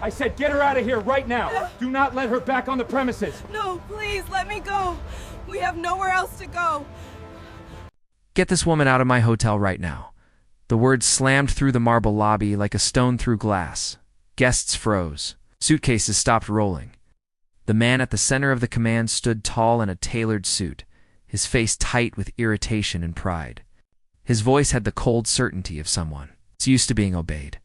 I said get her out of here right now. Do not let her back on the premises. No, please, let me go. We have nowhere else to go. Get this woman out of my hotel right now. The words slammed through the marble lobby like a stone through glass. Guests froze. Suitcases stopped rolling. The man at the center of the command stood tall in a tailored suit, his face tight with irritation and pride. His voice had the cold certainty of someone who's used to being obeyed.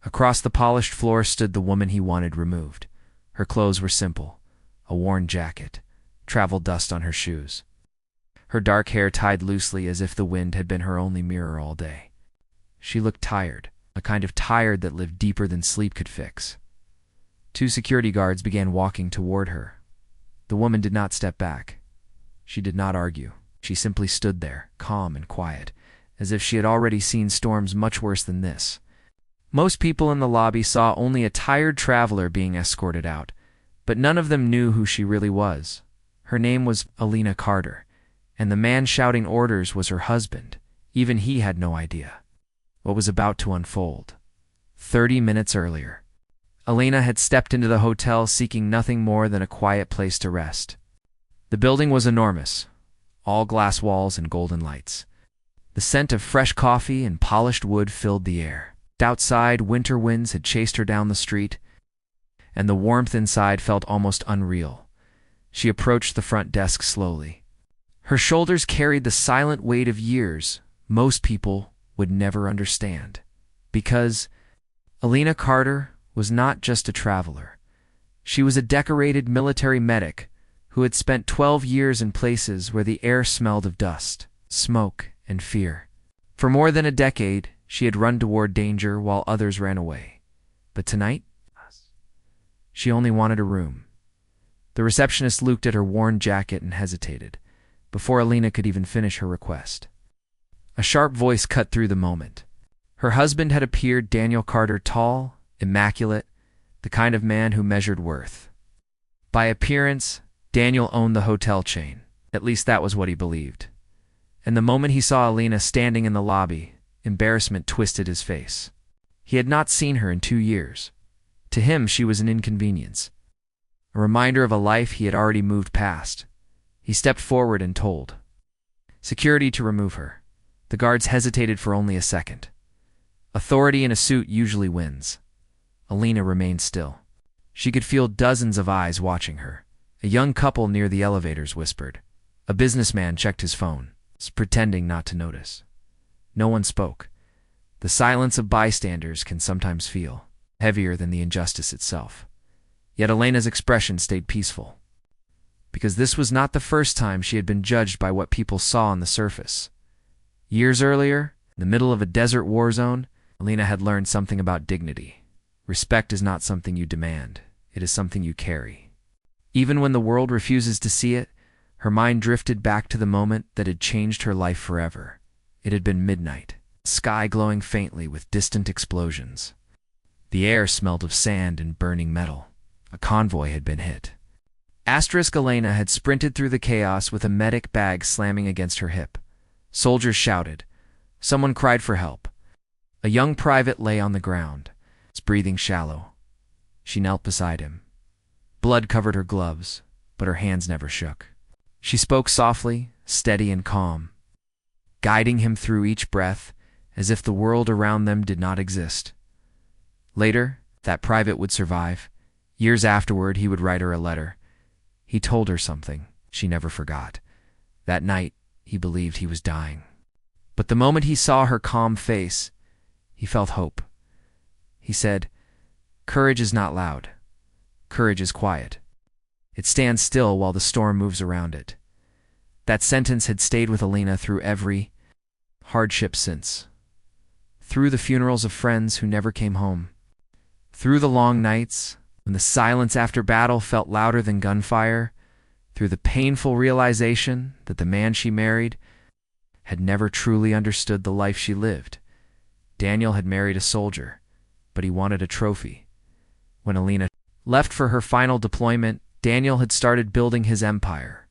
Across the polished floor stood the woman he wanted removed. Her clothes were simple, a worn jacket, travel dust on her shoes. Her dark hair tied loosely as if the wind had been her only mirror all day. She looked tired, a kind of tired that lived deeper than sleep could fix. 2 security guards began walking toward her. The woman did not step back. She did not argue. She simply stood there, calm and quiet, as if she had already seen storms much worse than this. Most people in the lobby saw only a tired traveler being escorted out, but none of them knew who she really was. Her name was Alina Carter, and the man shouting orders was her husband. Even he had no idea what was about to unfold. 30 minutes earlier, Alina had stepped into the hotel seeking nothing more than a quiet place to rest. The building was enormous, all glass walls and golden lights. The scent of fresh coffee and polished wood filled the air. Outside, winter winds had chased her down the street, and the warmth inside felt almost unreal. She approached the front desk slowly. Her shoulders carried the silent weight of years most people would never understand. Because Alina Carter was not just a traveler. She was a decorated military medic who had spent 12 years in places where the air smelled of dust, smoke, and fear. For more than a decade, she had run toward danger while others ran away. But tonight, she only wanted a room. The receptionist looked at her worn jacket and hesitated, before Alina could even finish her request. A sharp voice cut through the moment. Her husband had appeared, Daniel Carter, tall, immaculate, the kind of man who measured worth. By appearance, Daniel owned the hotel chain. At least that was what he believed. And the moment he saw Alina standing in the lobby, embarrassment twisted his face. He had not seen her in 2 years. To him, she was an inconvenience, a reminder of a life he had already moved past. He stepped forward and told security to remove her. The guards hesitated for only a second. Authority in a suit usually wins. Alina remained still. She could feel dozens of eyes watching her. A young couple near the elevators whispered. A businessman checked his phone, pretending not to notice. No one spoke. The silence of bystanders can sometimes feel heavier than the injustice itself. Yet Alina's expression stayed peaceful. Because this was not the first time she had been judged by what people saw on the surface. Years earlier, in the middle of a desert war zone, Alina had learned something about dignity. Respect is not something you demand. It is something you carry. Even when the world refuses to see it, her mind drifted back to the moment that had changed her life forever. It had been midnight, sky glowing faintly with distant explosions. The air smelled of sand and burning metal. A convoy had been hit. Alina had sprinted through the chaos with a medic bag slamming against her hip. Soldiers shouted. Someone cried for help. A young private lay on the ground, breathing shallow. She knelt beside him. Blood covered her gloves, but her hands never shook. She spoke softly, steady and calm, guiding him through each breath as if the world around them did not exist. Later, that private would survive. Years afterward, he would write her a letter. He told her something she never forgot. That night, he believed he was dying. But the moment he saw her calm face, he felt hope. He said, "Courage is not loud. Courage is quiet. It stands still while the storm moves around it." That sentence had stayed with Alina through every hardship since. Through the funerals of friends who never came home. Through the long nights, when the silence after battle felt louder than gunfire. Through the painful realization that the man she married had never truly understood the life she lived. Daniel had married a soldier, but he wanted a trophy. When Alina left for her final deployment, Daniel had started building his empire.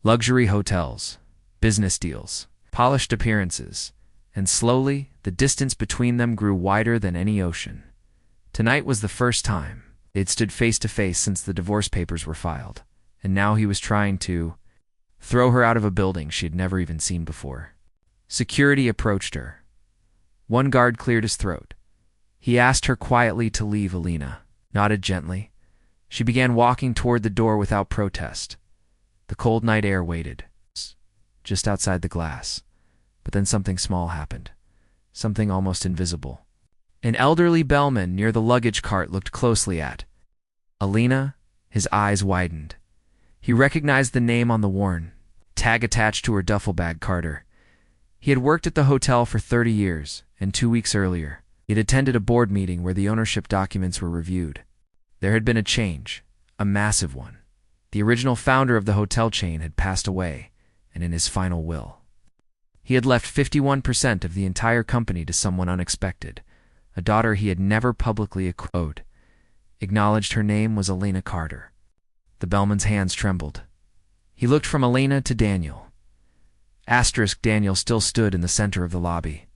Luxury hotels, business deals, polished appearances, and slowly the distance between them grew wider than any ocean. Tonight was the first time they'd stood face to face since the divorce papers were filed, and now he was trying to throw her out of a building she had never even seen before. Security approached her. One guard cleared his throat. He asked her quietly to leave. Alina nodded gently. She began walking toward the door without protest. The cold night air waited, just outside the glass. But then something small happened. Something almost invisible. An elderly bellman near the luggage cart looked closely at Alina. His eyes widened. He recognized the name on the worn tag attached to her duffel bag. Carter. He had worked at the hotel for 30 years, and 2 weeks earlier, he had attended a board meeting where the ownership documents were reviewed. There had been a change, a massive one. The original founder of the hotel chain had passed away, and in his final will, he had left 51% of the entire company to someone unexpected, a daughter he had never publicly acknowledged. Her name was Alina Carter. The bellman's hands trembled. He looked from Alina to Daniel. Daniel still stood in the center of the lobby,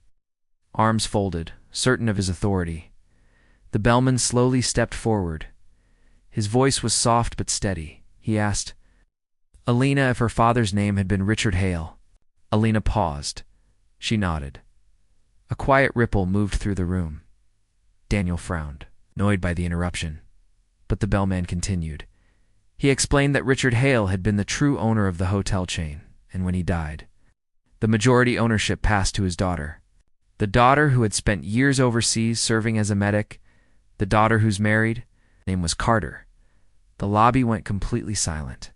arms folded, certain of his authority. The bellman slowly stepped forward. His voice was soft but steady. He asked Alina if her father's name had been Richard Hale. Alina paused. She nodded. A quiet ripple moved through the room. Daniel frowned, annoyed by the interruption. But the bellman continued. He explained that Richard Hale had been the true owner of the hotel chain, and when he died, the majority ownership passed to his daughter. The daughter who had spent years overseas serving as a medic, the daughter whose married name was Carter. The lobby went completely silent.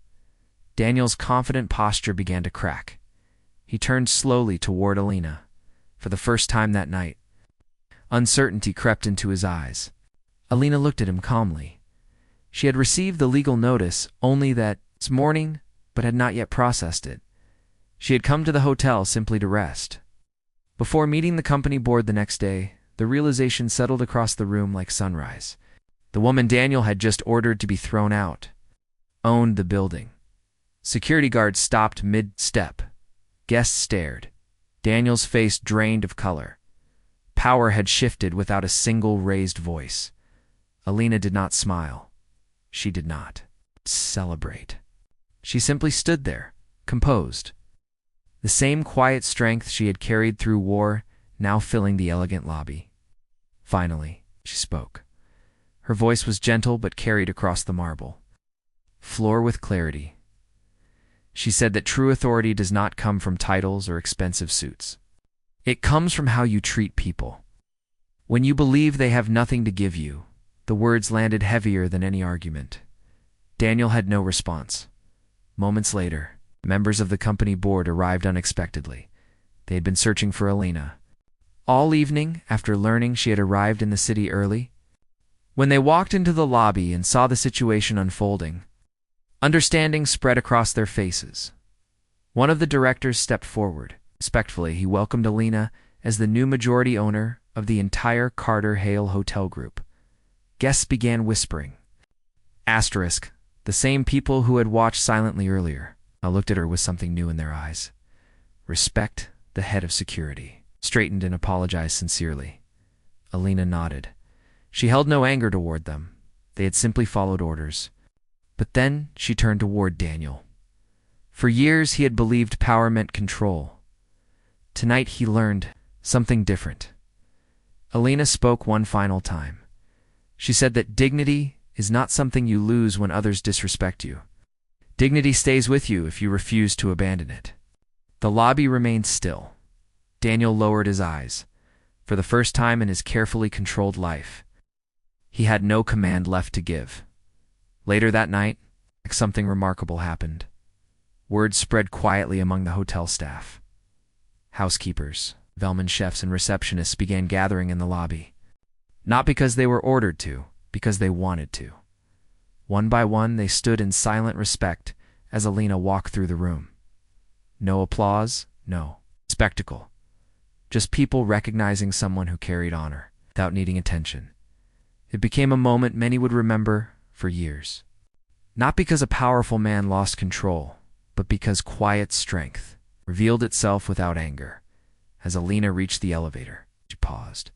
Daniel's confident posture began to crack. He turned slowly toward Alina. For the first time that night, uncertainty crept into his eyes. Alina looked at him calmly. She had received the legal notice only that morning, but had not yet processed it. She had come to the hotel simply to rest. Before meeting the company board the next day, the realization settled across the room like sunrise. The woman Daniel had just ordered to be thrown out owned the building. Security guards stopped mid-step. Guests stared. Daniel's face drained of color. Power had shifted without a single raised voice. Alina did not smile. She did not celebrate. She simply stood there, composed. The same quiet strength she had carried through war, now filling the elegant lobby. Finally, she spoke. Her voice was gentle but carried across the marble floor with clarity. She said that true authority does not come from titles or expensive suits. It comes from how you treat people. When you believe they have nothing to give you, the words landed heavier than any argument. Daniel had no response. Moments later, members of the company board arrived unexpectedly. They had been searching for Alina all evening after learning she had arrived in the city early. When they walked into the lobby and saw the situation unfolding, understanding spread across their faces. One of the directors stepped forward. Respectfully, he welcomed Alina as the new majority owner of the entire Carter Hale Hotel Group. Guests began whispering. The same people who had watched silently earlier now looked at her with something new in their eyes. Respect, the head of security, straightened and apologized sincerely. Alina nodded. She held no anger toward them. They had simply followed orders. But then she turned toward Daniel. For years he had believed power meant control. Tonight he learned something different. Alina spoke one final time. She said that dignity is not something you lose when others disrespect you. Dignity stays with you if you refuse to abandon it. The lobby remained still. Daniel lowered his eyes. For the first time in his carefully controlled life, he had no command left to give. Later that night, something remarkable happened. Word spread quietly among the hotel staff. Housekeepers, bellman chefs, and receptionists began gathering in the lobby. Not because they were ordered to, because they wanted to. One by one, they stood in silent respect as Alina walked through the room. No applause, no spectacle. Just people recognizing someone who carried honor without needing attention. It became a moment many would remember for years. Not because a powerful man lost control, but because quiet strength revealed itself without anger. As Alina reached the elevator, she paused.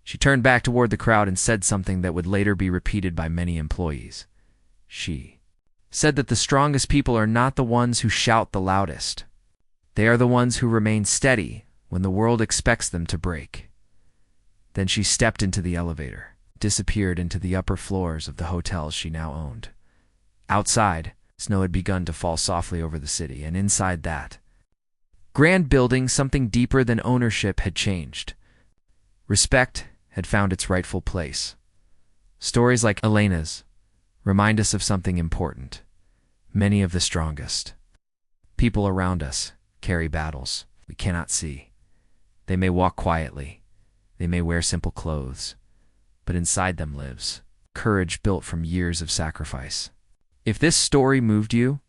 She turned back toward the crowd and said something that would later be repeated by many employees. She said that the strongest people are not the ones who shout the loudest. They are the ones who remain steady when the world expects them to break. Then she stepped into the elevator, disappeared into the upper floors of the hotels she now owned. Outside, snow had begun to fall softly over the city, and inside that grand building, something deeper than ownership had changed. Respect had found its rightful place. Stories like Elena's remind us of something important. Many of the strongest people around us carry battles we cannot see. They may walk quietly, they may wear simple clothes, but inside them lives courage built from years of sacrifice. If this story moved you,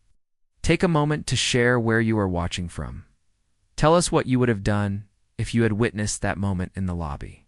take a moment to share where you are watching from. Tell us what you would have done if you had witnessed that moment in the lobby.